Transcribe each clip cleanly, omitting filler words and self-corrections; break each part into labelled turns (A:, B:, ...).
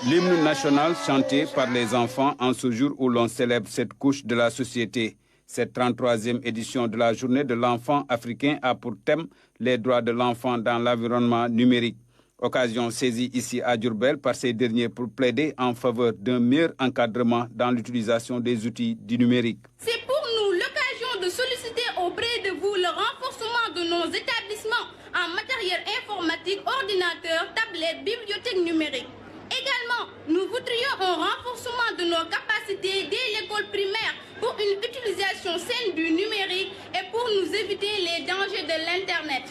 A: L'hymne national chanté par les enfants en ce jour où l'on célèbre cette couche de la société. Cette 33e édition de la Journée de l'enfant africain a pour thème les droits de l'enfant dans l'environnement numérique. Occasion saisie ici à Diourbel par ces derniers pour plaider en faveur d'un meilleur encadrement dans l'utilisation des outils du numérique.
B: C'est pour nous l'occasion de solliciter auprès de vous le renforcement de nos établissements en matériel informatique, ordinateur, tablette, bibliothèque numérique. Également, nous voudrions un renforcement de nos capacités dès l'école primaire pour une utilisation saine du numérique et pour nous éviter les dangers de l'Internet.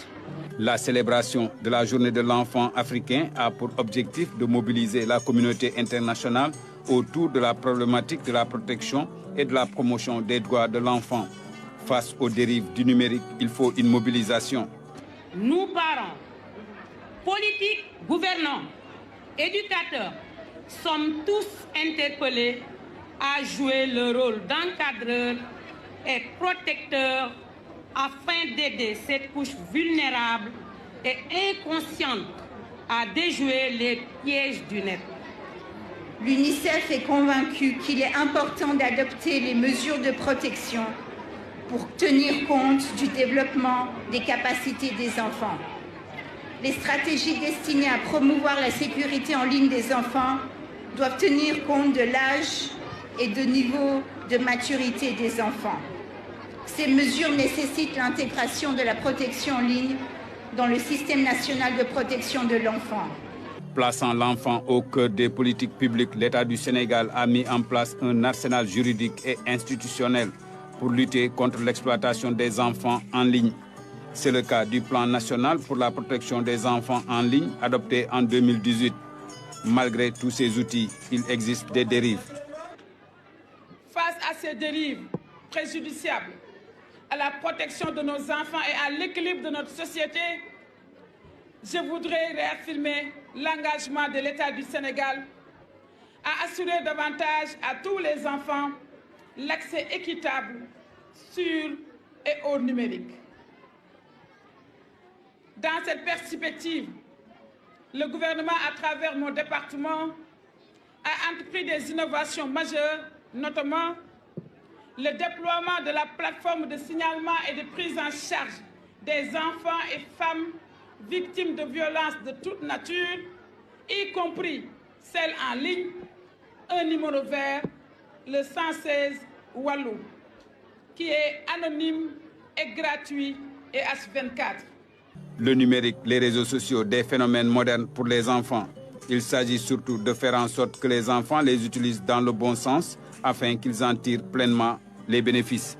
A: La célébration de la Journée de l'enfant africain a pour objectif de mobiliser la communauté internationale autour de la problématique de la protection et de la promotion des droits de l'enfant. Face aux dérives du numérique, il faut une mobilisation.
C: Nous, parents, politiques, gouvernants, éducateurs, sommes tous interpellés à jouer le rôle d'encadreur et protecteur afin d'aider cette couche vulnérable et inconsciente à déjouer les pièges du net.
D: L'UNICEF est convaincu qu'il est important d'adopter les mesures de protection pour tenir compte du développement des capacités des enfants. Les stratégies destinées à promouvoir la sécurité en ligne des enfants doivent tenir compte de l'âge et de niveau de maturité des enfants. Ces mesures nécessitent l'intégration de la protection en ligne dans le système national de protection de l'enfant.
A: Plaçant l'enfant au cœur des politiques publiques, l'État du Sénégal a mis en place un arsenal juridique et institutionnel pour lutter contre l'exploitation des enfants en ligne. C'est le cas du plan national pour la protection des enfants en ligne adopté en 2018. Malgré tous ces outils, il existe des dérives.
E: Face à ces dérives préjudiciables à la protection de nos enfants et à l'équilibre de notre société, je voudrais réaffirmer l'engagement de l'État du Sénégal à assurer davantage à tous les enfants l'accès équitable, sûr et au numérique. Dans cette perspective, le gouvernement, à travers mon département, a entrepris des innovations majeures, notamment le déploiement de la plateforme de signalement et de prise en charge des enfants et femmes victimes de violences de toute nature, y compris celles en ligne, un numéro vert, le 116 Wallou, qui est anonyme et gratuit et H24.
A: Le numérique, les réseaux sociaux, des phénomènes modernes pour les enfants. Il s'agit surtout de faire en sorte que les enfants les utilisent dans le bon sens afin qu'ils en tirent pleinement les bénéfices.